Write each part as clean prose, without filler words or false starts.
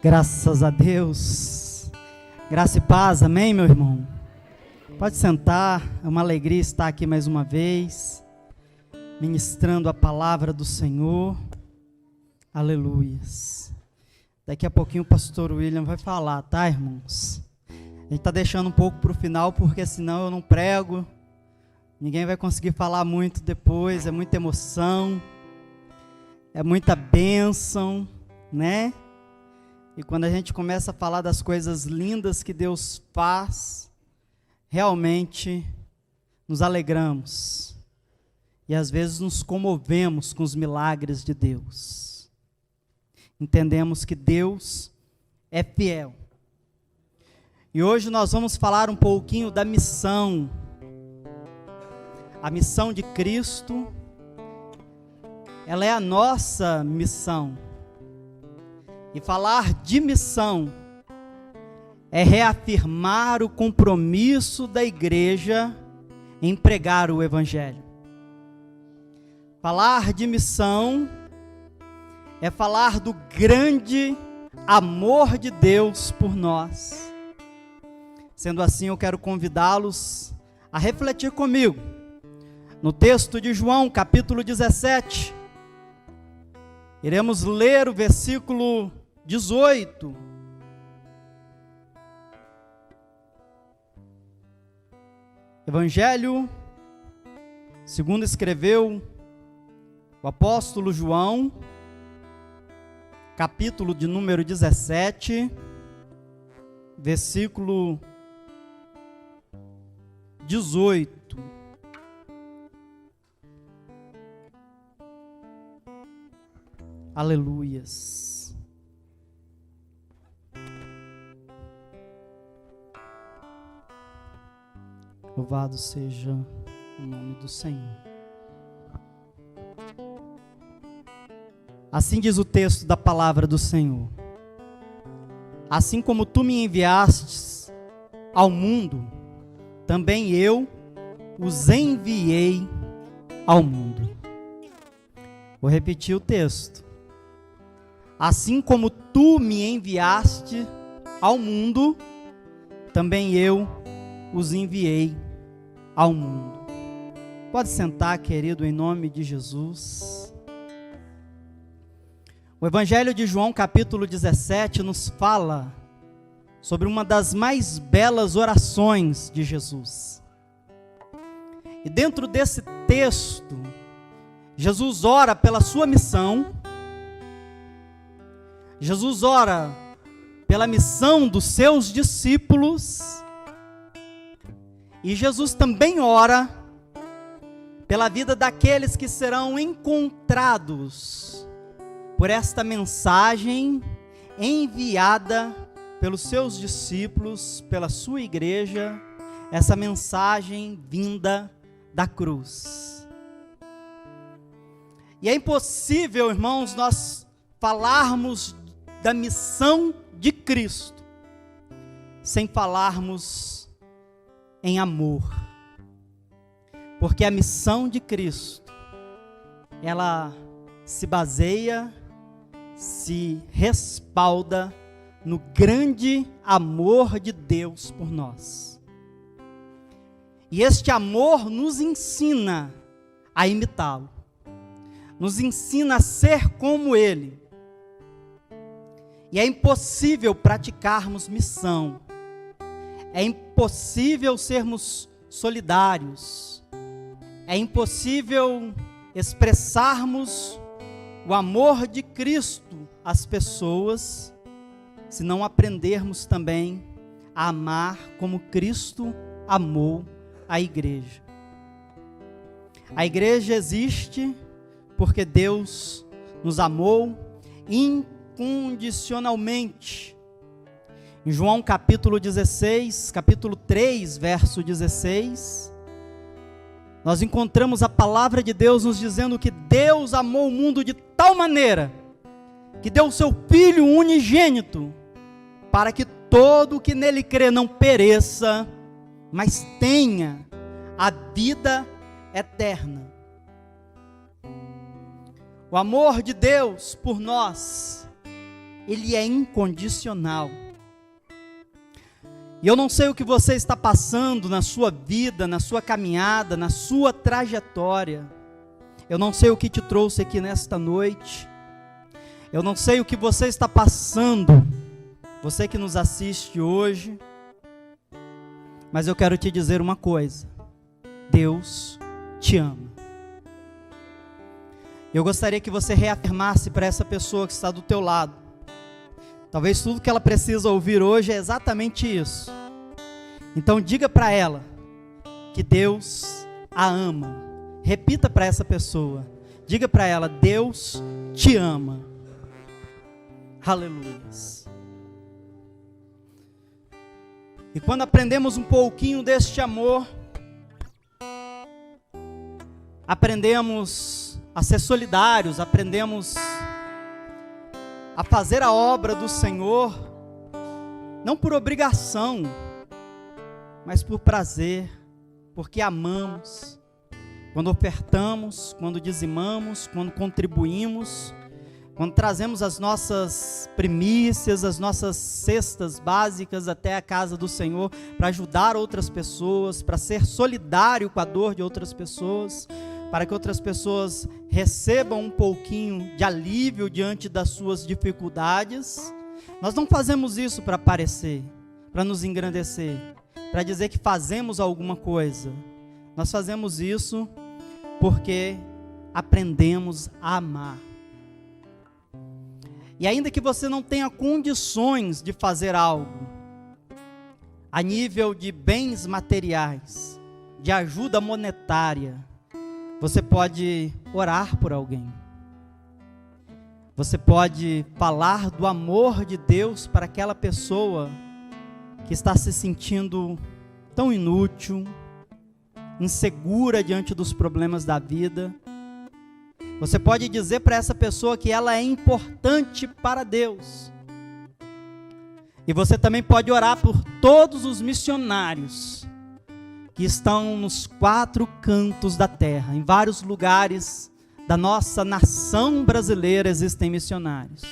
Graças a Deus, graça e paz, amém, meu irmão? Pode sentar, é uma alegria estar aqui mais uma vez, ministrando a palavra do Senhor, aleluias. Daqui a pouquinho o pastor William vai falar, tá, irmãos? A gente está deixando um pouco para o final, porque senão eu não prego, ninguém vai conseguir falar muito depois, é muita emoção, é muita bênção, né? E quando a gente começa a falar das coisas lindas que Deus faz, realmente nos alegramos. E às vezes nos comovemos com os milagres de Deus. Entendemos que Deus é fiel. E hoje nós vamos falar um pouquinho da missão. A missão de Cristo, ela é a nossa missão. E falar de missão é reafirmar o compromisso da igreja em pregar o evangelho. Falar de missão é falar do grande amor de Deus por nós. Sendo assim, eu quero convidá-los a refletir comigo no texto de João, capítulo 17. Iremos ler o versículo 18. Evangelho, segundo escreveu o apóstolo João, capítulo de número 17, versículo 18. Aleluias. Louvado seja o nome do Senhor. Assim diz o texto da palavra do Senhor. Assim como tu me enviastes ao mundo, também eu os enviei ao mundo. Vou repetir o texto. Assim como tu me enviaste ao mundo, também eu os enviei ao mundo. Pode sentar, querido, em nome de Jesus. O Evangelho de João, capítulo 17, nos fala sobre uma das mais belas orações de Jesus. E dentro desse texto, Jesus ora pela sua missão, Jesus ora pela missão dos seus discípulos, e Jesus também ora pela vida daqueles que serão encontrados por esta mensagem enviada pelos seus discípulos, pela sua igreja, essa mensagem vinda da cruz. E é impossível, irmãos, nós falarmos da missão de Cristo sem falarmos em amor, porque a missão de Cristo, ela se baseia, se respalda no grande amor de Deus por nós. E este amor nos ensina a imitá-lo, nos ensina a ser como Ele. E é impossível praticarmos missão, é impossível sermos solidários, é impossível expressarmos o amor de Cristo às pessoas, se não aprendermos também a amar como Cristo amou a igreja. A igreja existe porque Deus nos amou incondicionalmente. Em João capítulo 16, capítulo 3, verso 16, nós encontramos a palavra de Deus nos dizendo que Deus amou o mundo de tal maneira que deu o seu Filho unigênito, para que todo o que nele crê não pereça, mas tenha a vida eterna. O amor de Deus por nós ele é incondicional. E eu não sei o que você está passando na sua vida, na sua caminhada, na sua trajetória. Eu não sei o que te trouxe aqui nesta noite. Eu não sei o que você está passando, você que nos assiste hoje. Mas eu quero te dizer uma coisa: Deus te ama. Eu gostaria que você reafirmasse para essa pessoa que está do teu lado. Talvez tudo que ela precisa ouvir hoje é exatamente isso. Então diga para ela que Deus a ama. Repita para essa pessoa. Diga para ela: Deus te ama. Aleluia. E quando aprendemos um pouquinho deste amor, aprendemos a ser solidários, aprendemos a fazer a obra do Senhor, não por obrigação, mas por prazer, porque amamos. Quando ofertamos, quando dizimamos, quando contribuímos, quando trazemos as nossas primícias, as nossas cestas básicas até a casa do Senhor, para ajudar outras pessoas, para ser solidário com a dor de outras pessoas, para que outras pessoas recebam um pouquinho de alívio diante das suas dificuldades. Nós não fazemos isso para aparecer, para nos engrandecer, para dizer que fazemos alguma coisa. Nós fazemos isso porque aprendemos a amar. E ainda que você não tenha condições de fazer algo, a nível de bens materiais, de ajuda monetária, você pode orar por alguém. Você pode falar do amor de Deus para aquela pessoa que está se sentindo tão inútil, insegura diante dos problemas da vida. Você pode dizer para essa pessoa que ela é importante para Deus. E você também pode orar por todos os missionários que estão nos 4 cantos da terra. Em vários lugares da nossa nação brasileira existem missionários.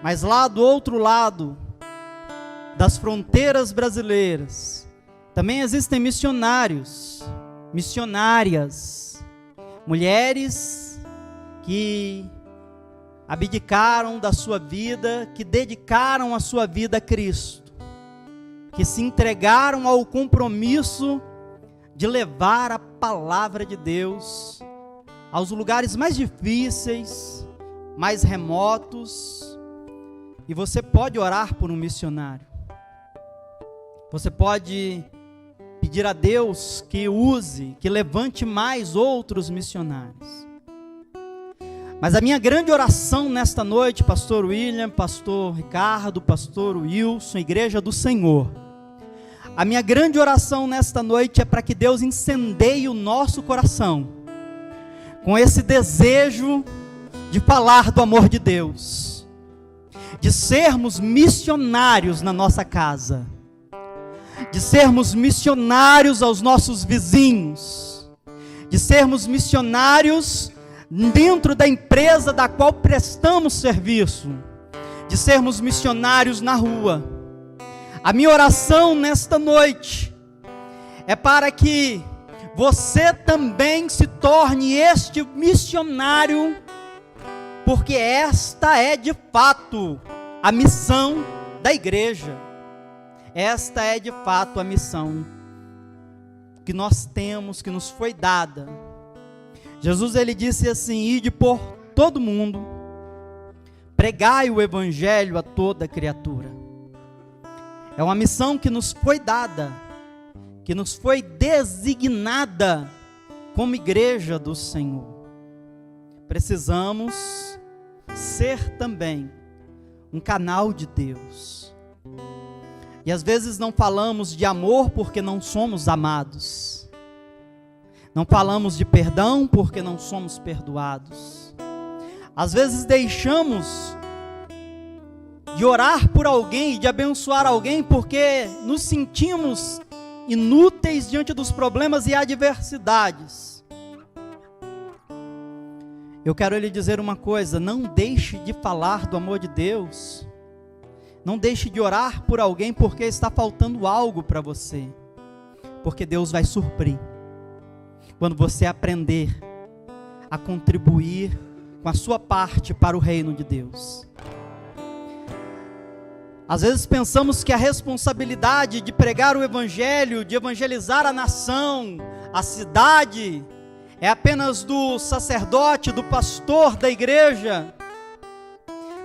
Mas lá do outro lado das fronteiras brasileiras também existem missionários, missionárias, mulheres que abdicaram da sua vida, que dedicaram a sua vida a Cristo, que se entregaram ao compromisso de levar a palavra de Deus aos lugares mais difíceis, mais remotos. E você pode orar por um missionário. Você pode pedir a Deus que use, que levante mais outros missionários. Mas a minha grande oração nesta noite, pastor William, pastor Ricardo, pastor Wilson, Igreja do Senhor, a minha grande oração nesta noite é para que Deus incendeie o nosso coração com esse desejo de falar do amor de Deus, de sermos missionários na nossa casa, de sermos missionários aos nossos vizinhos, de sermos missionários dentro da empresa da qual prestamos serviço, de sermos missionários na rua. A minha oração nesta noite é para que você também se torne este missionário, porque esta é de fato a missão da igreja. Esta é de fato a missão que nós temos, que nos foi dada. Jesus, ele disse assim: ide por todo mundo, pregai o evangelho a toda criatura. É uma missão que nos foi dada, que nos foi designada como igreja do Senhor. Precisamos ser também um canal de Deus. E às vezes não falamos de amor porque não somos amados. Não falamos de perdão porque não somos perdoados. Às vezes deixamos de orar por alguém e de abençoar alguém porque nos sentimos inúteis diante dos problemas e adversidades. eu quero lhe dizer uma coisa: não deixe de falar do amor de Deus, não deixe de orar por alguém porque está faltando algo para você, porque Deus vai suprir, quando você aprender a contribuir com a sua parte para o reino de Deus. Às vezes pensamos que a responsabilidade de pregar o evangelho, de evangelizar a nação, a cidade, é apenas do sacerdote, do pastor da igreja.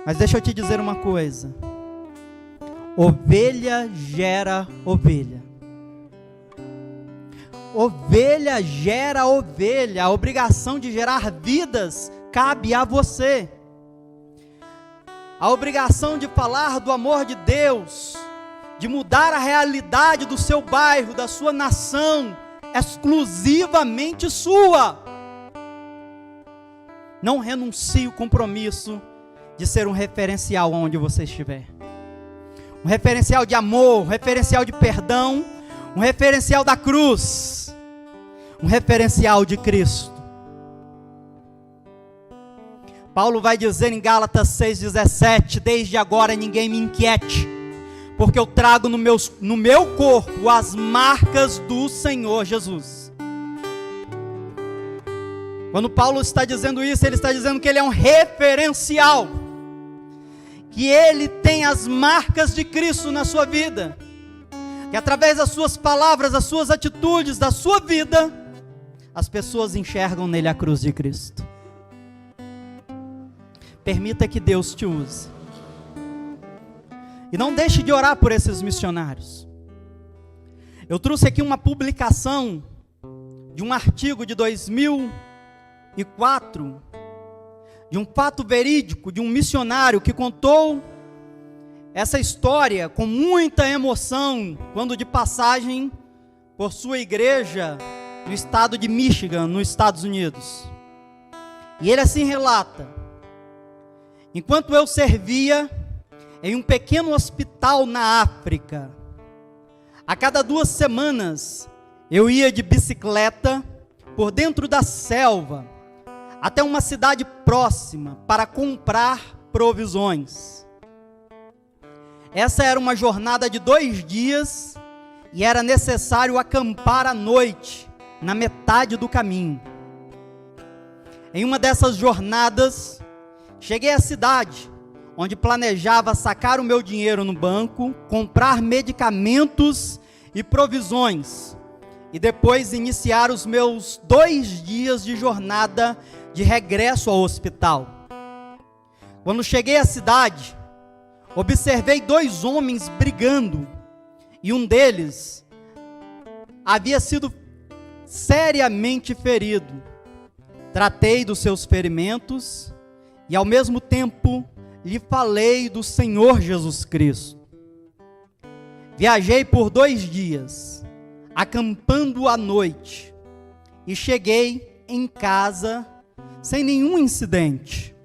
Mas deixa eu te dizer uma coisa: ovelha gera ovelha. Ovelha gera ovelha. A obrigação de gerar vidas cabe a você. A obrigação de falar do amor de Deus, de mudar a realidade do seu bairro, da sua nação, exclusivamente sua. Não renuncie o compromisso de ser um referencial onde você estiver. Um referencial de amor, um referencial de perdão, um referencial da cruz, um referencial de Cristo. Paulo vai dizer em Gálatas 6,17: desde agora ninguém me inquiete, porque eu trago no meu corpo as marcas do Senhor Jesus. Quando Paulo está dizendo isso, ele está dizendo que ele é um referencial, que ele tem as marcas de Cristo na sua vida, que através das suas palavras, das suas atitudes, da sua vida, as pessoas enxergam nele a cruz de Cristo. Permita que Deus te use. E não deixe de orar por esses missionários. Eu trouxe aqui uma publicação de um artigo de 2004, de um fato verídico, de um missionário que contou essa história com muita emoção, quando de passagem por sua igreja no estado de Michigan, nos Estados Unidos. E ele assim relata: enquanto eu servia em um pequeno hospital na África, a cada 2 semanas eu ia de bicicleta por dentro da selva até uma cidade próxima para comprar provisões. Essa era uma jornada de 2 dias e era necessário acampar à noite na metade do caminho. Em uma dessas jornadas, cheguei à cidade, onde planejava sacar o meu dinheiro no banco, comprar medicamentos e provisões, e depois iniciar os meus 2 dias de jornada de regresso ao hospital. Quando cheguei à cidade, observei 2 homens brigando, e um deles havia sido seriamente ferido. Tratei dos seus ferimentos, e ao mesmo tempo lhe falei do Senhor Jesus Cristo. Viajei por 2 dias, acampando à noite, e cheguei em casa sem nenhum incidente.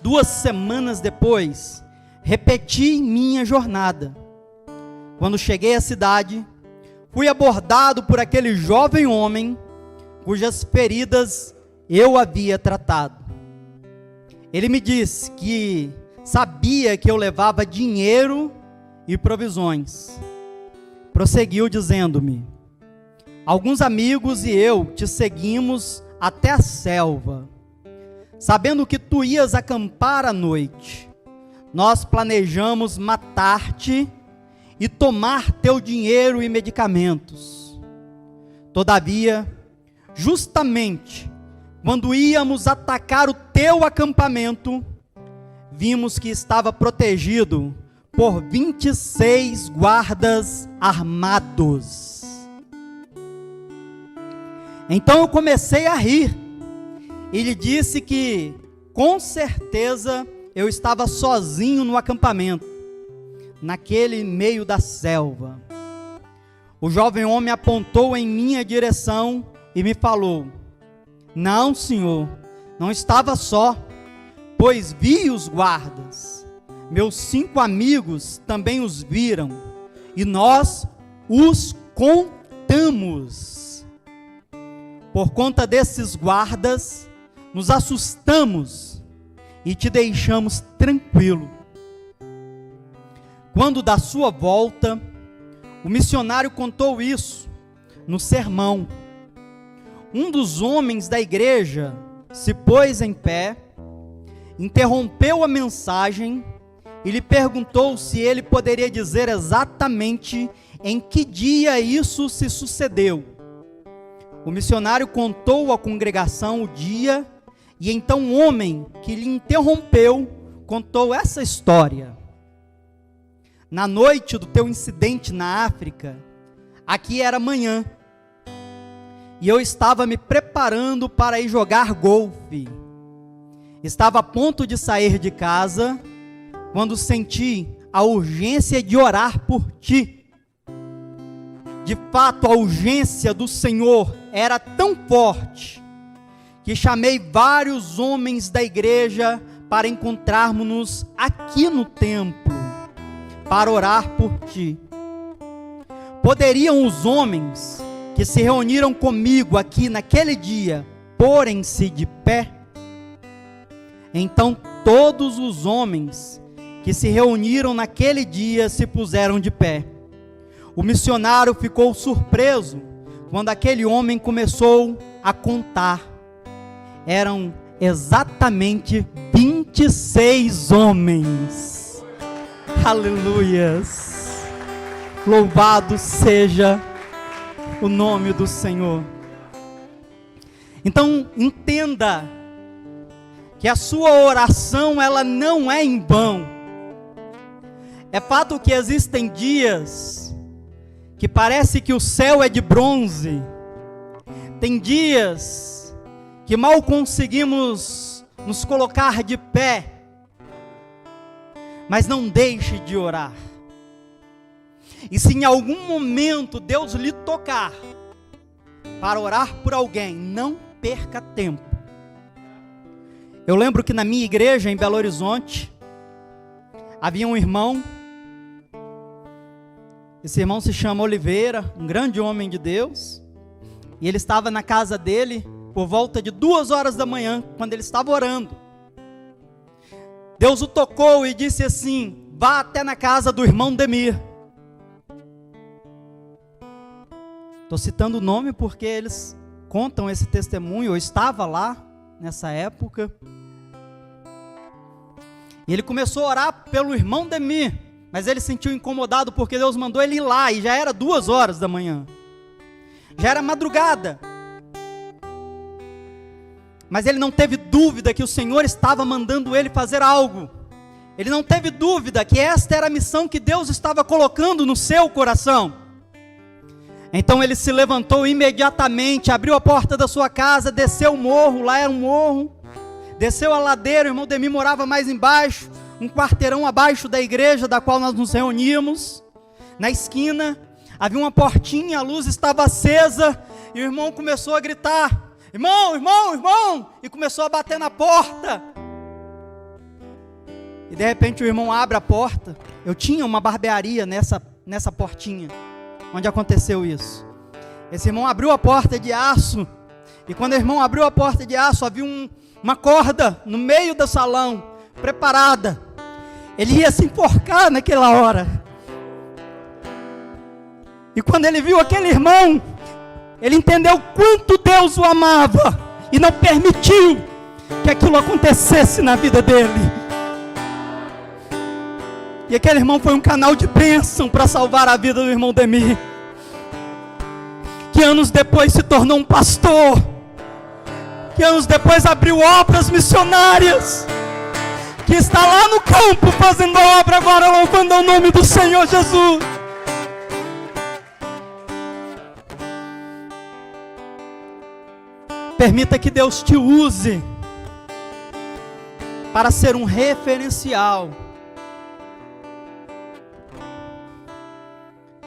2 semanas depois, repeti minha jornada. Quando cheguei à cidade, fui abordado por aquele jovem homem, cujas feridas eu havia tratado. Ele me disse que sabia que eu levava dinheiro e provisões. Prosseguiu dizendo-me: alguns amigos e eu te seguimos até a selva, sabendo que tu ias acampar à noite. Nós planejamos matar-te e tomar teu dinheiro e medicamentos. Todavia, justamente quando íamos atacar o teu acampamento, vimos que estava protegido por 26 guardas armados. Então eu comecei a rir e lhe disse que, com certeza, eu estava sozinho no acampamento, naquele meio da selva. O jovem homem apontou em minha direção e me falou: não, senhor, não estava só, pois vi os guardas. Meus 5 amigos também os viram, e nós os contamos. Por conta desses guardas, nos assustamos e te deixamos tranquilo. Quando da sua volta, o missionário contou isso no sermão. Um dos homens da igreja se pôs em pé, interrompeu a mensagem e lhe perguntou se ele poderia dizer exatamente em que dia isso se sucedeu. O missionário contou à congregação o dia, e então o homem que lhe interrompeu contou essa história. Na noite do teu incidente na África, aqui era manhã, e eu estava me preparando para ir jogar golfe. Estava a ponto de sair de casa, quando senti a urgência de orar por ti. De fato, a urgência do Senhor era tão forte, que chamei vários homens da igreja para encontrarmos-nos aqui no templo, para orar por ti. Poderiam os homens que se reuniram comigo aqui naquele dia porem-se de pé? Então todos os homens que se reuniram naquele dia se puseram de pé. O missionário ficou surpreso quando aquele homem começou a contar. Eram exatamente 26 homens. Aleluias! Louvado seja o nome do Senhor. Então entenda que a sua oração, ela não é em vão. É fato que existem dias que parece que o céu é de bronze. Tem dias que mal conseguimos nos colocar de pé. Mas não deixe de orar. E se em algum momento Deus lhe tocar para orar por alguém, não perca tempo. Eu lembro que na minha igreja em Belo Horizonte havia um irmão. Esse irmão se chama Oliveira, um grande homem de Deus. E ele estava na casa dele por volta de 2 horas da manhã, quando ele estava orando. Deus o tocou e disse assim: vá até na casa do irmão Demir. Estou citando o nome porque eles contam esse testemunho. Eu estava lá nessa época. E ele começou a orar pelo irmão Demir, mas ele se sentiu incomodado porque Deus mandou ele ir lá, e já era 2 horas da manhã. Já era madrugada. Mas ele não teve dúvida que o Senhor estava mandando ele fazer algo. Ele não teve dúvida que esta era a missão que Deus estava colocando no seu coração. Então ele se levantou imediatamente, abriu a porta da sua casa, desceu o morro, lá era um morro, desceu a ladeira, o irmão Demir morava mais embaixo, um quarteirão abaixo da igreja da qual nós nos reuníamos. Na esquina havia uma portinha, a luz estava acesa, e o irmão começou a gritar: irmão, irmão, irmão, e começou a bater na porta. E de repente o irmão abre a porta. Eu tinha uma barbearia nessa portinha onde aconteceu isso. Esse irmão abriu a porta de aço, e quando o irmão abriu a porta de aço, havia uma corda no meio do salão, preparada. Ele ia se enforcar naquela hora. E quando ele viu aquele irmão, ele entendeu quanto Deus o amava, e não permitiu que aquilo acontecesse na vida dele. E aquele irmão foi um canal de bênção para salvar a vida do irmão Demir, que anos depois se tornou um pastor, que anos depois abriu obras missionárias, que está lá no campo fazendo a obra agora, louvando o nome do Senhor Jesus. Permita que Deus te use para ser um referencial.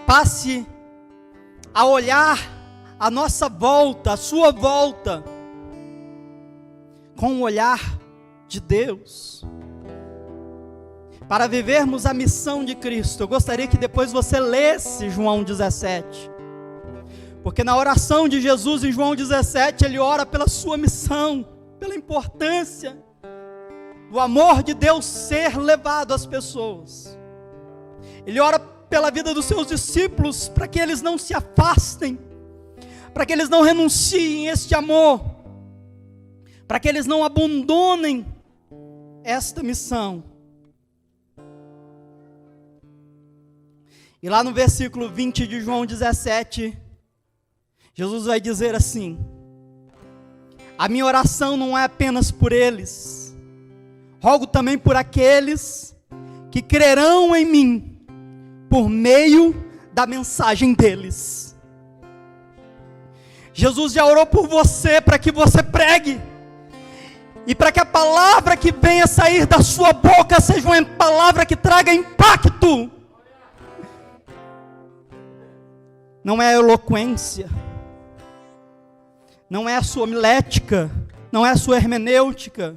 Passe a olhar a nossa volta, a sua volta, com o olhar de Deus, para vivermos a missão de Cristo. Eu gostaria que depois você lesse João 17, porque na oração de Jesus em João 17, ele ora pela sua missão. pela importância do amor de Deus ser levado às pessoas. Ele ora pela vida dos seus discípulos, para que eles não se afastem, para que eles não renunciem a este amor, para que eles não abandonem esta missão. E lá no versículo 20 de João 17, Jesus vai dizer assim: a minha oração não é apenas por eles, rogo também por aqueles que crerão em mim, por meio da mensagem deles. Jesus já orou por você, para que você pregue, e para que a palavra que venha sair da sua boca seja uma palavra que traga impacto. Não é a eloquência, não é a sua homilética, não é a sua hermenêutica,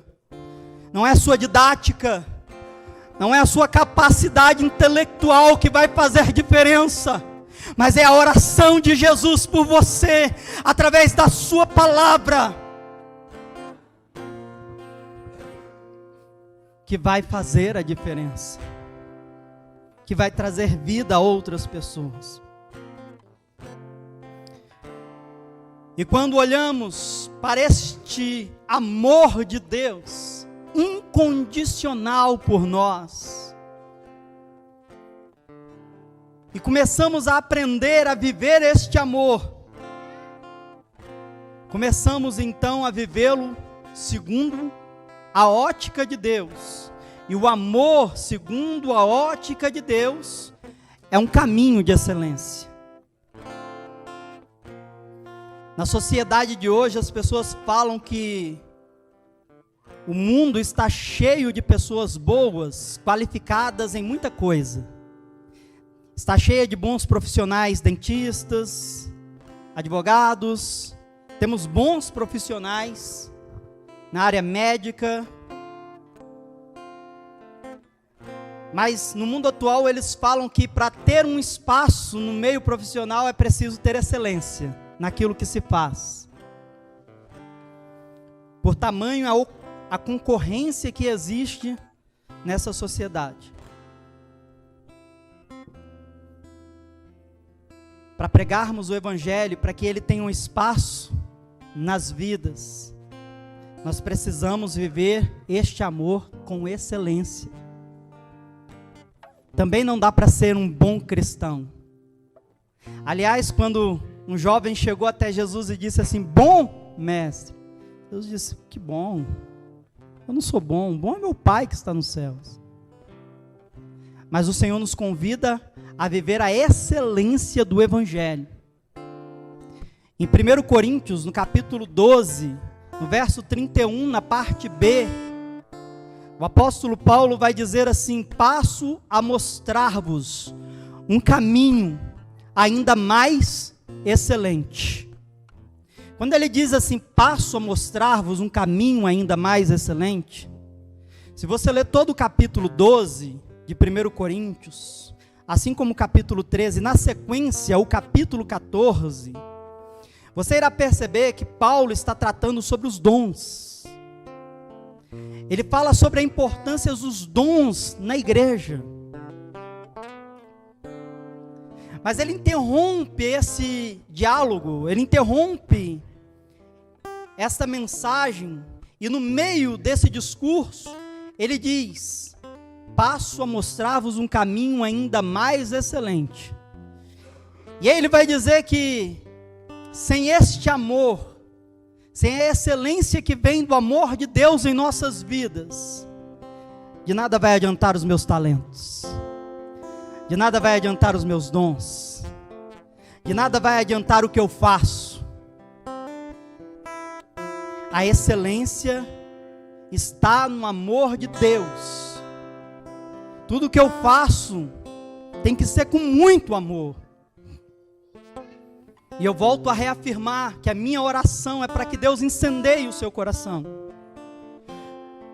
não é a sua didática, não é a sua capacidade intelectual que vai fazer diferença, mas é a oração de Jesus por você, através da sua palavra, que vai fazer a diferença, que vai trazer vida a outras pessoas. E quando olhamos para este amor de Deus, incondicional por nós, e começamos a aprender a viver este amor, começamos então a vivê-lo segundo a ótica de Deus. E o amor, segundo a ótica de Deus, é um caminho de excelência. Na sociedade de hoje, as pessoas falam que o mundo está cheio de pessoas boas, qualificadas em muita coisa. Está cheia de bons profissionais, dentistas, advogados. Temos bons profissionais na área médica. Mas no mundo atual eles falam que para ter um espaço no meio profissional é preciso ter excelência naquilo que se faz. Por tamanho a concorrência que existe nessa sociedade. Para pregarmos o Evangelho, para que ele tenha um espaço nas vidas, nós precisamos viver este amor com excelência. Também não dá para ser um bom cristão. Aliás, quando um jovem chegou até Jesus e disse assim: bom mestre, Jesus disse: que bom, eu não sou bom, bom é meu Pai que está nos céus. Mas o Senhor nos convida a viver a excelência do Evangelho. Em 1 Coríntios, no capítulo 12, no verso 31, na parte B, o apóstolo Paulo vai dizer assim: passo a mostrar-vos um caminho ainda mais excelente. Quando ele diz assim, passo a mostrar-vos um caminho ainda mais excelente, se você ler todo o capítulo 12 de 1 Coríntios, assim como o capítulo 13, na sequência o capítulo 14, você irá perceber que Paulo está tratando sobre os dons. Ele fala sobre a importância dos dons na igreja. Mas ele interrompe esse diálogo, ele interrompe essa mensagem, e no meio desse discurso, ele diz: passo a mostrar-vos um caminho ainda mais excelente. E aí ele vai dizer que, sem este amor, sem a excelência que vem do amor de Deus em nossas vidas, de nada vai adiantar os meus talentos, de nada vai adiantar os meus dons, de nada vai adiantar o que eu faço. A excelência está no amor de Deus. Tudo que eu faço tem que ser com muito amor. E eu volto a reafirmar que a minha oração é para que Deus incendeie o seu coração.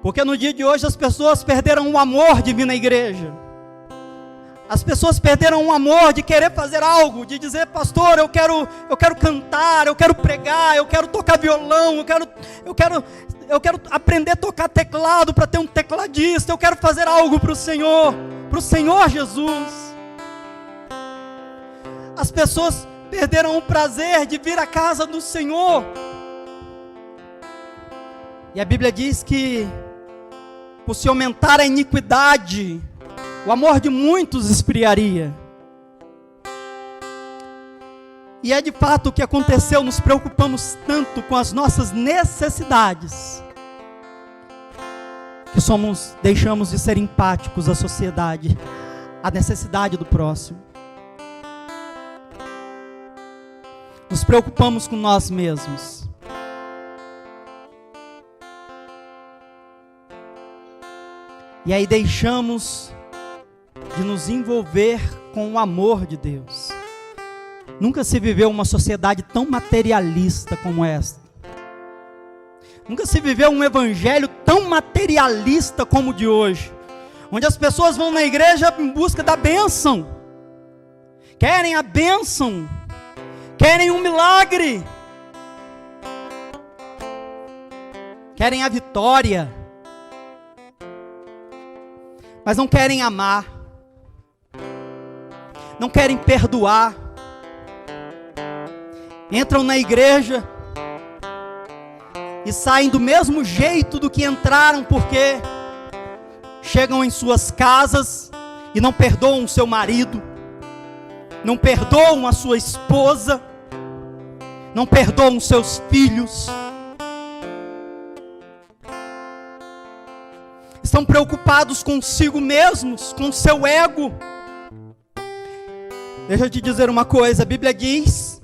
Porque no dia de hoje as pessoas perderam o amor de vir na igreja. As pessoas perderam o amor de querer fazer algo, de dizer: pastor, eu quero cantar, eu quero pregar, eu quero tocar violão, eu quero aprender a tocar teclado para ter um tecladista, eu quero fazer algo para o Senhor Jesus. As pessoas perderam o prazer de vir à casa do Senhor. E a Bíblia diz que, por se aumentar a iniquidade, o amor de muitos esfriaria. E é de fato o que aconteceu. Nos preocupamos tanto com as nossas necessidades, que deixamos de ser empáticos à sociedade, à necessidade do próximo. Nos preocupamos com nós mesmos. E aí deixamos de nos envolver com o amor de Deus. Nunca se viveu uma sociedade tão materialista como esta. Nunca se viveu um evangelho tão materialista como o de hoje, onde as pessoas vão na igreja em busca da bênção, querem a bênção, querem um milagre, querem a vitória, mas não querem amar, não querem perdoar. Entram na igreja e saem do mesmo jeito do que entraram, porque chegam em suas casas e não perdoam o seu marido, não perdoam a sua esposa, não perdoam os seus filhos. Estão preocupados consigo mesmos, com o seu ego. Deixa eu te dizer uma coisa, a Bíblia diz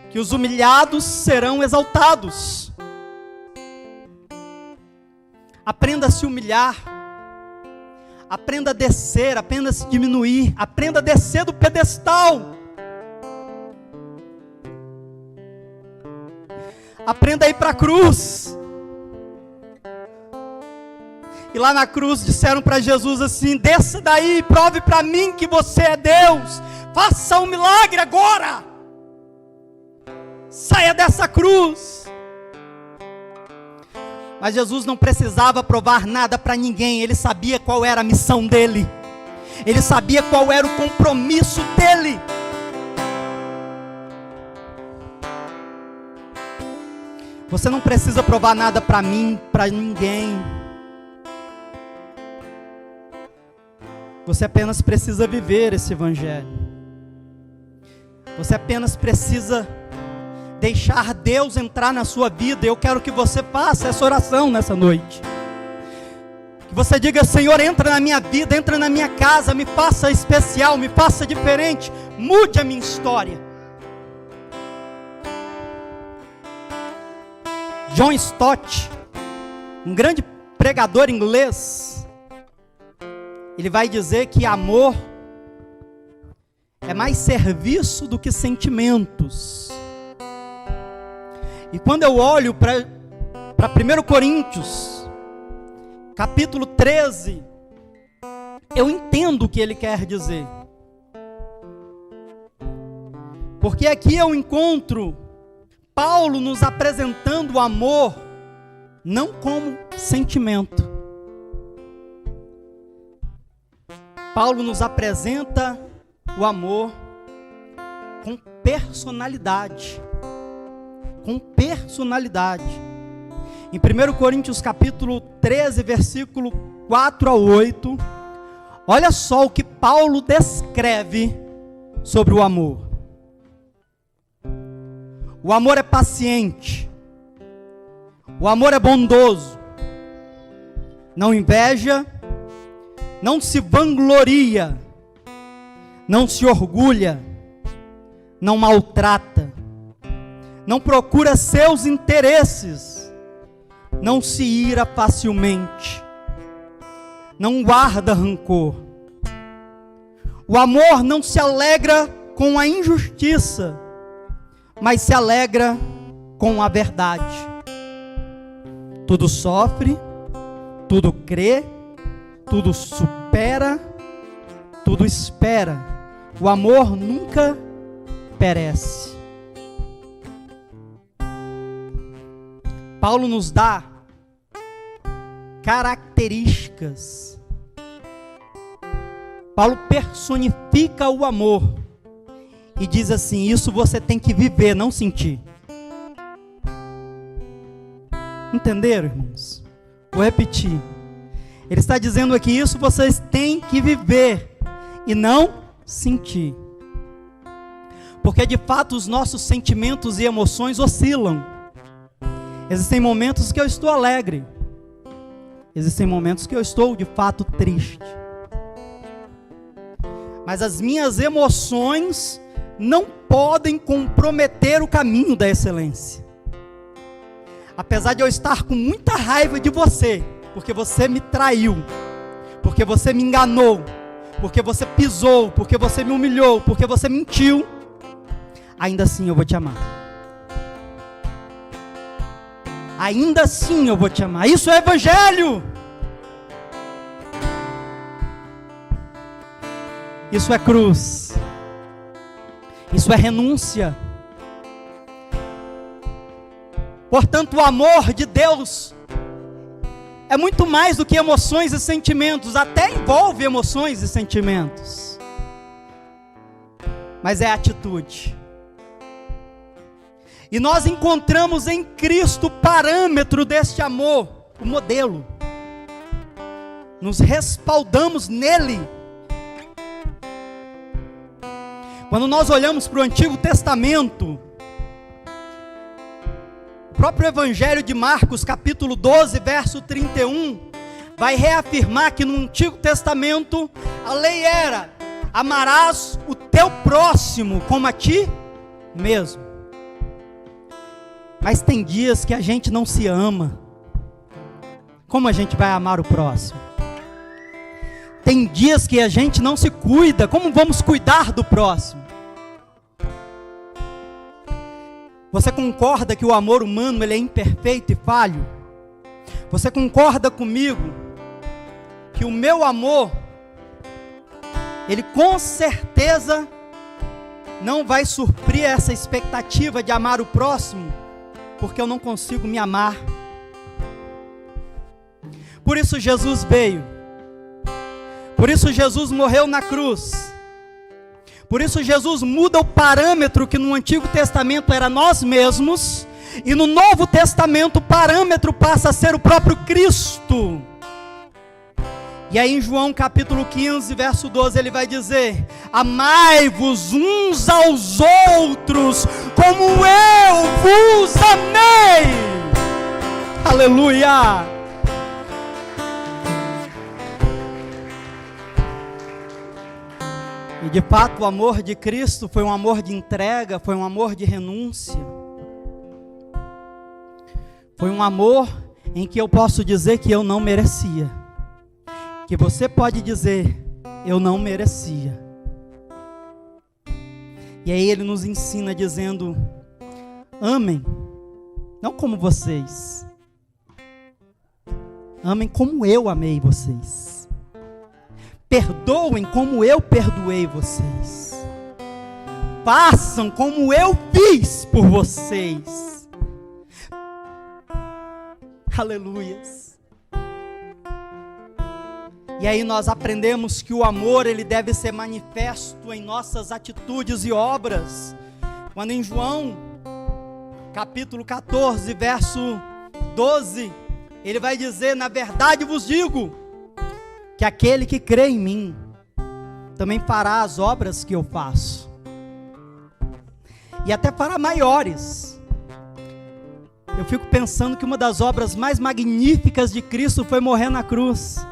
que os humilhados serão exaltados. Aprenda a se humilhar, aprenda a descer, aprenda a se diminuir, aprenda a descer do pedestal. Aprenda a ir para a cruz. E lá na cruz disseram para Jesus assim: desça daí, prove para mim que você é Deus, faça um milagre agora. Saia dessa cruz. Mas Jesus não precisava provar nada para ninguém. Ele sabia qual era a missão dele. Ele sabia qual era o compromisso dele. Você não precisa provar nada para mim, para ninguém. Você apenas precisa viver esse evangelho. Você apenas precisa deixar Deus entrar na sua vida. Eu quero que você faça essa oração nessa noite. Que você diga: Senhor, entra na minha vida, entra na minha casa, me faça especial, me faça diferente, mude a minha história. John Stott, um grande pregador inglês, ele vai dizer que amor é mais serviço do que sentimentos. E quando eu olho para 1 Coríntios, capítulo 13, eu entendo o que ele quer dizer. Porque aqui eu encontro Paulo nos apresentando o amor não como sentimento. Paulo nos apresenta o amor com personalidade. Com personalidade. Em 1 Coríntios capítulo 13, versículo 4 a 8, olha só o que Paulo descreve sobre o amor. O amor é paciente, o amor é bondoso, não inveja, não se vangloria, não se orgulha, não maltrata, não procura seus interesses, não se ira facilmente, não guarda rancor. O amor não se alegra com a injustiça, mas se alegra com a verdade. Tudo sofre, tudo crê, tudo supera, tudo espera. O amor nunca perece. Paulo nos dá características. Paulo personifica o amor e diz assim: isso você tem que viver, não sentir. Entenderam, irmãos? Vou repetir. Ele está dizendo aqui: isso vocês têm que viver e não sentir. Porque de fato os nossos sentimentos e emoções oscilam. Existem momentos que eu estou alegre. Existem momentos que eu estou de fato triste. Mas as minhas emoções não podem comprometer o caminho da excelência. Apesar de eu estar com muita raiva de você, porque você me traiu, porque você me enganou, porque você pisou, porque você me humilhou, porque você mentiu, ainda assim eu vou te amar. Ainda assim eu vou te amar. Isso é evangelho. Isso é cruz. Isso é renúncia. Portanto, o amor de Deus é muito mais do que emoções e sentimentos. Até envolve emoções e sentimentos. Mas é atitude. E nós encontramos em Cristo o parâmetro deste amor, o modelo. Nos respaldamos nele. Quando nós olhamos para o Antigo Testamento, o próprio Evangelho de Marcos, capítulo 12, verso 31, vai reafirmar que no Antigo Testamento a lei era: amarás o teu próximo como a ti mesmo. Mas tem dias que a gente não se ama. Como a gente vai amar o próximo? Tem dias que a gente não se cuida. Como vamos cuidar do próximo? Você concorda que o amor humano ele é imperfeito e falho? Você concorda comigo que o meu amor, ele com certeza não vai suprir essa expectativa de amar o próximo? Porque eu não consigo me amar. Por isso Jesus veio. Por isso Jesus morreu na cruz. Por isso Jesus muda o parâmetro que no Antigo Testamento era nós mesmos. E no Novo Testamento o parâmetro passa a ser o próprio Cristo. E aí em João capítulo 15, verso 12, ele vai dizer: amai-vos uns aos outros, como eu vos amei. Aleluia! E de fato o amor de Cristo foi um amor de entrega, foi um amor de renúncia. Foi um amor em que eu posso dizer que eu não merecia. Que você pode dizer: eu não merecia. E aí ele nos ensina dizendo: amem, não como vocês, amem como eu amei vocês, perdoem como eu perdoei vocês, façam como eu fiz por vocês. Aleluias. E aí nós aprendemos que o amor ele deve ser manifesto em nossas atitudes e obras. Quando em João, capítulo 14, verso 12, ele vai dizer: na verdade vos digo, que aquele que crê em mim, também fará as obras que eu faço. E até fará maiores. Eu fico pensando que uma das obras mais magníficas de Cristo foi morrer na cruz.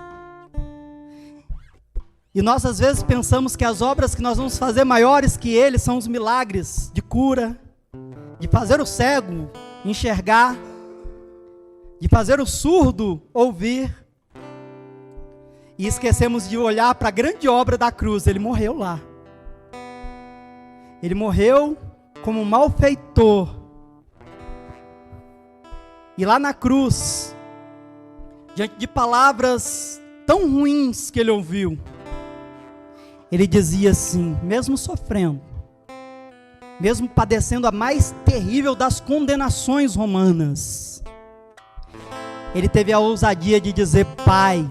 E nós às vezes pensamos que as obras que nós vamos fazer maiores que Ele são os milagres de cura, de fazer o cego enxergar, de fazer o surdo ouvir. E esquecemos de olhar para a grande obra da cruz. Ele morreu lá. Ele morreu como um malfeitor. E lá na cruz, diante de palavras tão ruins que ele ouviu, ele dizia assim, mesmo sofrendo, mesmo padecendo a mais terrível das condenações romanas, ele teve a ousadia de dizer: Pai,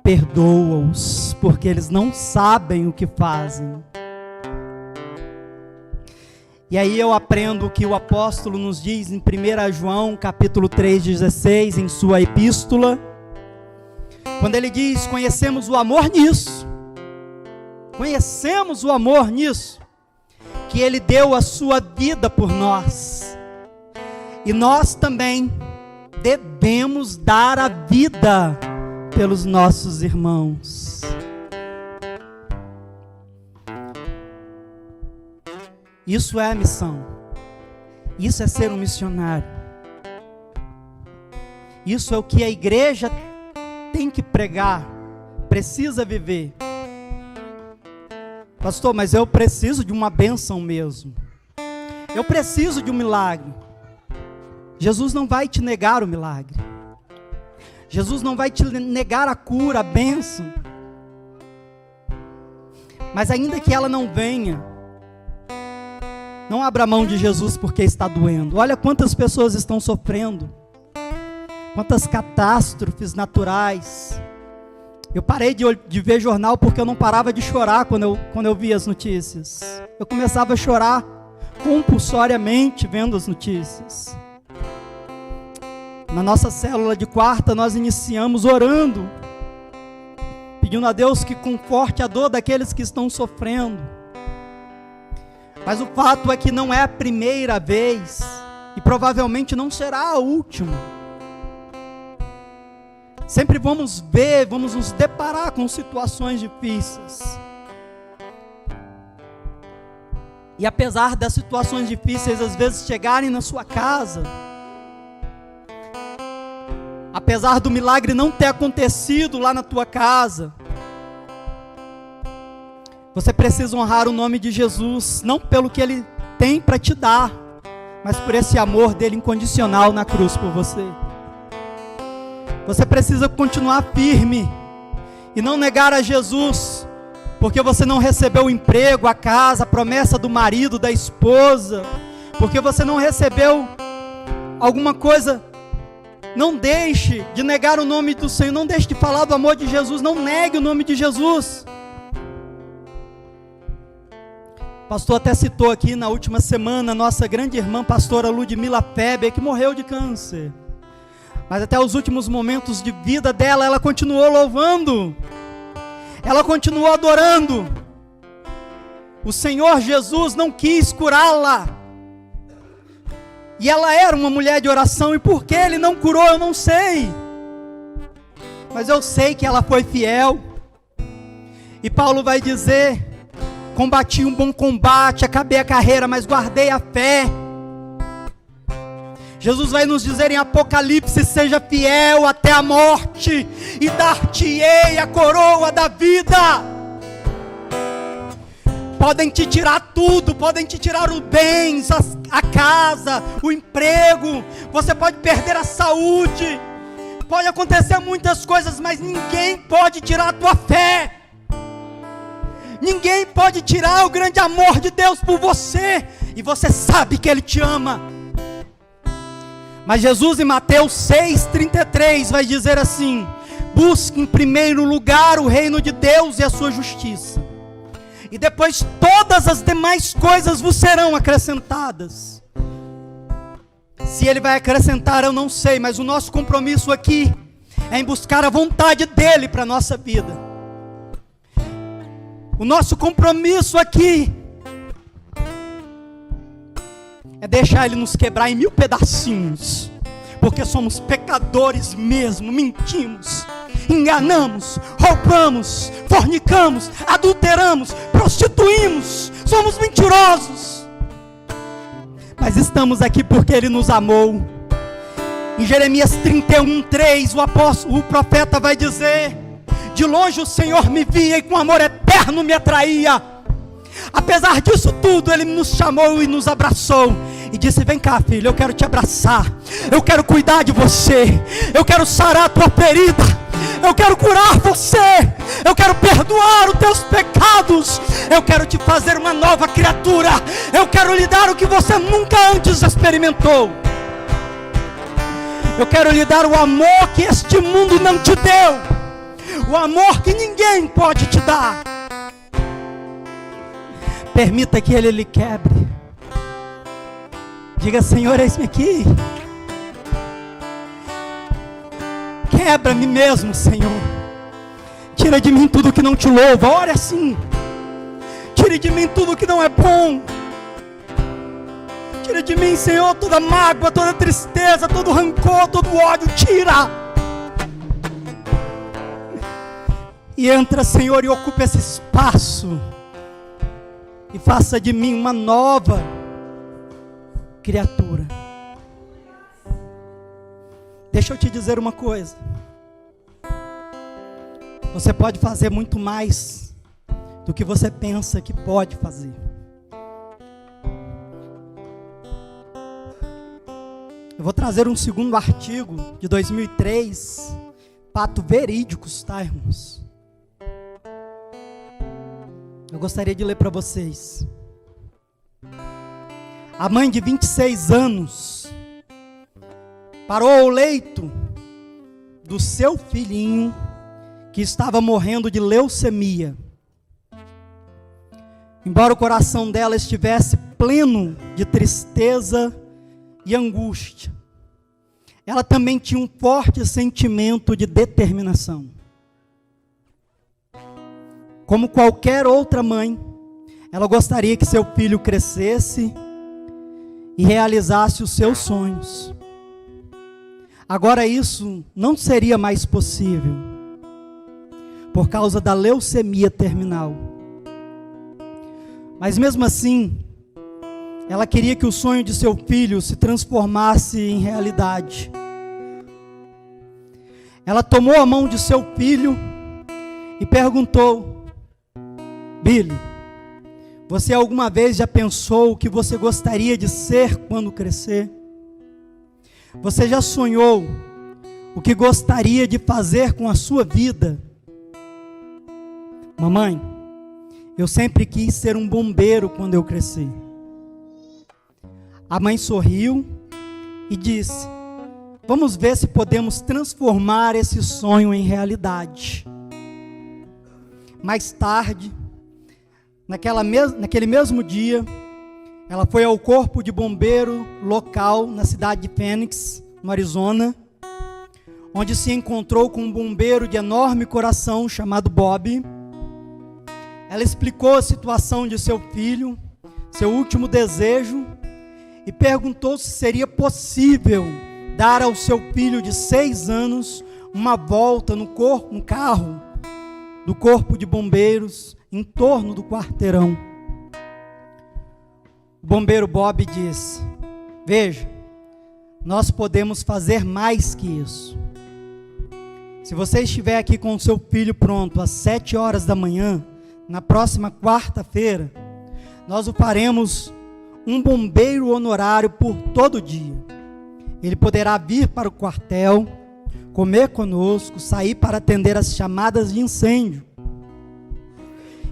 perdoa-os, porque eles não sabem o que fazem. E aí eu aprendo o que o apóstolo nos diz em 1 João capítulo 3,16, em sua epístola, quando ele diz: conhecemos o amor nisso, que ele deu a sua vida por nós, e nós também devemos dar a vida pelos nossos irmãos. Isso é a missão, isso é ser um missionário, isso é o que a igreja tem que pregar, precisa viver. Pastor, mas eu preciso de uma bênção mesmo, eu preciso de um milagre. Jesus não vai te negar o milagre, Jesus não vai te negar a cura, a bênção, mas ainda que ela não venha, não abra mão de Jesus porque está doendo. Olha quantas pessoas estão sofrendo, quantas catástrofes naturais. Eu parei de ver jornal porque eu não parava de chorar quando eu via as notícias. Eu começava a chorar compulsoriamente vendo as notícias. Na nossa célula de quarta nós iniciamos orando, pedindo a Deus que conforte a dor daqueles que estão sofrendo. Mas o fato é que não é a primeira vez, e provavelmente não será a última. Sempre vamos nos deparar com situações difíceis. E apesar das situações difíceis às vezes chegarem na sua casa, apesar do milagre não ter acontecido lá na tua casa, você precisa honrar o nome de Jesus, não pelo que Ele tem para te dar, mas por esse amor dele incondicional na cruz por você. Você precisa continuar firme e não negar a Jesus, porque você não recebeu o emprego, a casa, a promessa do marido, da esposa, porque você não recebeu alguma coisa. Não deixe de negar o nome do Senhor, não deixe de falar do amor de Jesus, não negue o nome de Jesus. O pastor até citou aqui na última semana, nossa grande irmã pastora Ludmila Feber, que morreu de câncer. Mas até os últimos momentos de vida dela, ela continuou louvando, ela continuou adorando. O Senhor Jesus não quis curá-la, e ela era uma mulher de oração, e por que Ele não curou, eu não sei, mas eu sei que ela foi fiel. E Paulo vai dizer: combati um bom combate, acabei a carreira, mas guardei a fé. Jesus vai nos dizer em Apocalipse: seja fiel até a morte, e dar-te-ei a coroa da vida. Podem te tirar tudo, podem te tirar os bens, a casa, o emprego, você pode perder a saúde, pode acontecer muitas coisas, mas ninguém pode tirar a tua fé. Ninguém pode tirar o grande amor de Deus por você, e você sabe que Ele te ama. Mas Jesus em Mateus 6,33 vai dizer assim: busque em primeiro lugar o reino de Deus e a sua justiça, e depois todas as demais coisas vos serão acrescentadas. Se Ele vai acrescentar eu não sei, mas o nosso compromisso aqui é em buscar a vontade dEle para a nossa vida. O nosso compromisso aqui é deixar Ele nos quebrar em 1000 pedacinhos, porque somos pecadores mesmo, mentimos, enganamos, roubamos, fornicamos, adulteramos, prostituímos, somos mentirosos, mas estamos aqui porque Ele nos amou. Em Jeremias 31:3, o profeta vai dizer: de longe o Senhor me via e com amor eterno me atraía. Apesar disso tudo, Ele nos chamou e nos abraçou e disse: vem cá, filho, eu quero te abraçar, eu quero cuidar de você, eu quero sarar a tua ferida, eu quero curar você, eu quero perdoar os teus pecados, eu quero te fazer uma nova criatura, eu quero lhe dar o que você nunca antes experimentou. Eu quero lhe dar o amor que este mundo não te deu, o amor que ninguém pode te dar. Permita que Ele lhe quebre. Diga: Senhor, eis-me aqui. Quebra-me mesmo, Senhor. Tira de mim tudo que não te louva. Ore assim. Tire de mim tudo que não é bom. Tira de mim, Senhor, toda mágoa, toda tristeza, todo rancor, todo ódio. Tira. E entra, Senhor, e ocupa esse espaço. E faça de mim uma nova criatura. Deixa eu te dizer uma coisa. Você pode fazer muito mais do que você pensa que pode fazer. Eu vou trazer um segundo artigo de 2003, fatos verídicos, tá, irmãos? Eu gostaria de ler para vocês. A mãe de 26 anos parou ao leito do seu filhinho que estava morrendo de leucemia. Embora o coração dela estivesse pleno de tristeza e angústia, ela também tinha um forte sentimento de determinação. Como qualquer outra mãe, ela gostaria que seu filho crescesse e realizasse os seus sonhos. Agora isso não seria mais possível, por causa da leucemia terminal. Mas mesmo assim, ela queria que o sonho de seu filho se transformasse em realidade. Ela tomou a mão de seu filho e perguntou: Billy, você alguma vez já pensou o que você gostaria de ser quando crescer? Você já sonhou o que gostaria de fazer com a sua vida? Mamãe, eu sempre quis ser um bombeiro quando eu crescer. A mãe sorriu e disse: vamos ver se podemos transformar esse sonho em realidade. Mais tarde, naquele mesmo dia, ela foi ao corpo de bombeiro local na cidade de Phoenix, no Arizona, onde se encontrou com um bombeiro de enorme coração chamado Bob. Ela explicou a situação de seu filho, seu último desejo, e perguntou se seria possível dar ao seu filho de 6 anos uma volta no carro do corpo de bombeiros em torno do quarteirão. O bombeiro Bob disse: veja, nós podemos fazer mais que isso. Se você estiver aqui com o seu filho pronto às 7 horas da manhã, na próxima quarta-feira, nós o faremos um bombeiro honorário por todo dia. Ele poderá vir para o quartel, comer conosco, sair para atender as chamadas de incêndio.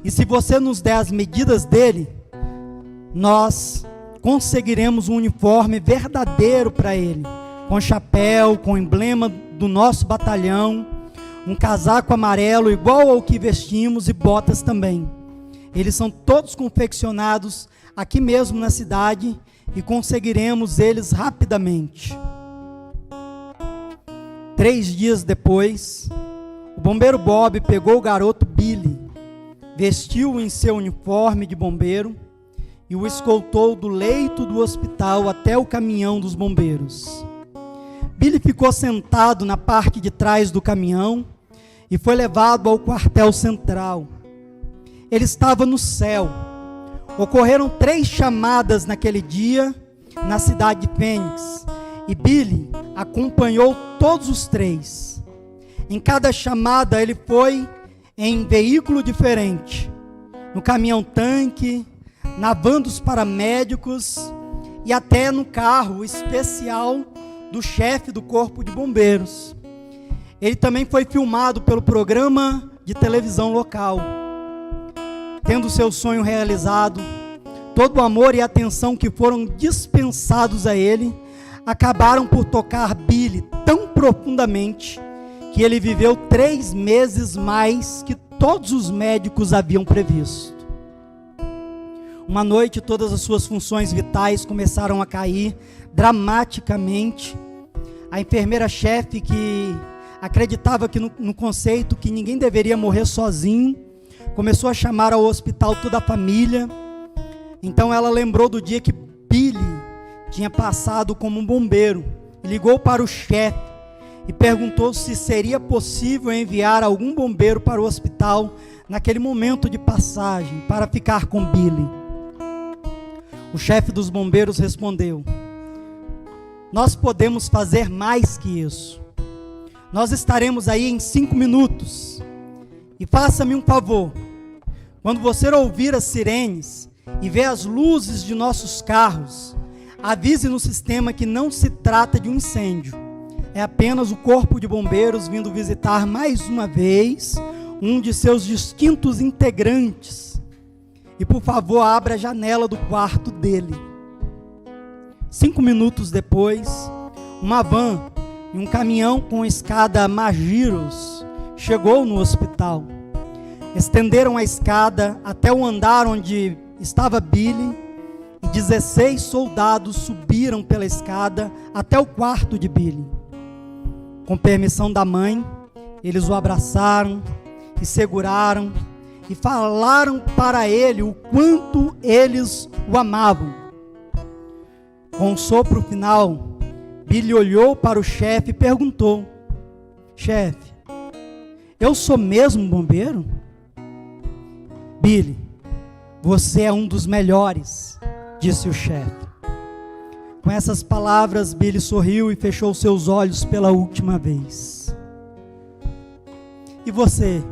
E se você nos der as medidas dele, nós conseguiremos um uniforme verdadeiro para ele, com chapéu, com emblema do nosso batalhão, um casaco amarelo igual ao que vestimos e botas também. Eles são todos confeccionados aqui mesmo na cidade e conseguiremos eles rapidamente. 3 dias depois, o bombeiro Bob pegou o garoto Billy, vestiu-o em seu uniforme de bombeiro e o escoltou do leito do hospital até o caminhão dos bombeiros. Billy ficou sentado na parte de trás do caminhão e foi levado ao quartel central. Ele estava no céu. Ocorreram 3 chamadas naquele dia na cidade de Phoenix, e Billy acompanhou todos os 3. Em cada chamada ele foi em veículo diferente, no caminhão-tanque, na van dos paramédicos e até no carro especial do chefe do corpo de bombeiros. Ele também foi filmado pelo programa de televisão local. Tendo seu sonho realizado, todo o amor e atenção que foram dispensados a ele, acabaram por tocar Billy tão profundamente que ele viveu 3 meses mais que todos os médicos haviam previsto. Uma noite, todas as suas funções vitais começaram a cair dramaticamente. A enfermeira-chefe, que acreditava que no conceito que ninguém deveria morrer sozinho, começou a chamar ao hospital toda a família. Então ela lembrou do dia que Billy tinha passado como um bombeiro, ligou para o chefe e perguntou se seria possível enviar algum bombeiro para o hospital naquele momento de passagem, para ficar com Billy. O chefe dos bombeiros respondeu: nós podemos fazer mais que isso. Nós estaremos aí em 5 minutos. E faça-me um favor, quando você ouvir as sirenes e ver as luzes de nossos carros, avise no sistema que não se trata de um incêndio. É apenas o corpo de bombeiros vindo visitar mais uma vez um de seus distintos integrantes. E por favor, abra a janela do quarto dele. 5 minutos depois, uma van e um caminhão com escada Magiros chegou no hospital. Estenderam a escada até o andar onde estava Billy, e 16 soldados subiram pela escada até o quarto de Billy. Com permissão da mãe, eles o abraçaram e seguraram e falaram para ele o quanto eles o amavam. Com um sopro final, Billy olhou para o chefe e perguntou: chefe, eu sou mesmo bombeiro? Billy, você é um dos melhores, disse o chefe. Com essas palavras, Billy sorriu e fechou seus olhos pela última vez. E você,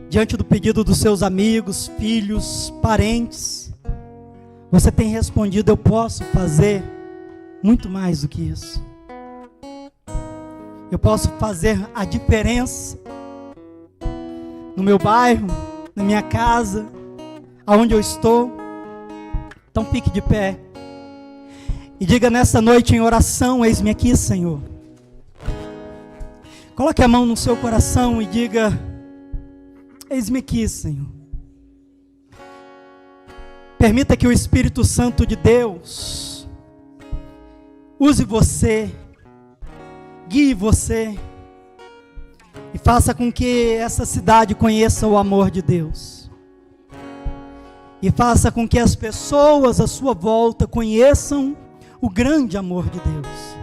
diante do pedido dos seus amigos, filhos, parentes, você tem respondido: eu posso fazer muito mais do que isso. Eu posso fazer a diferença no meu bairro, na minha casa, aonde eu estou. Então fique de pé e diga nessa noite em oração: eis-me aqui, Senhor. Coloque a mão no seu coração e diga: eis-me aqui, Senhor. Permita que o Espírito Santo de Deus use você, guie você e faça com que essa cidade conheça o amor de Deus. E faça com que as pessoas à sua volta conheçam o grande amor de Deus.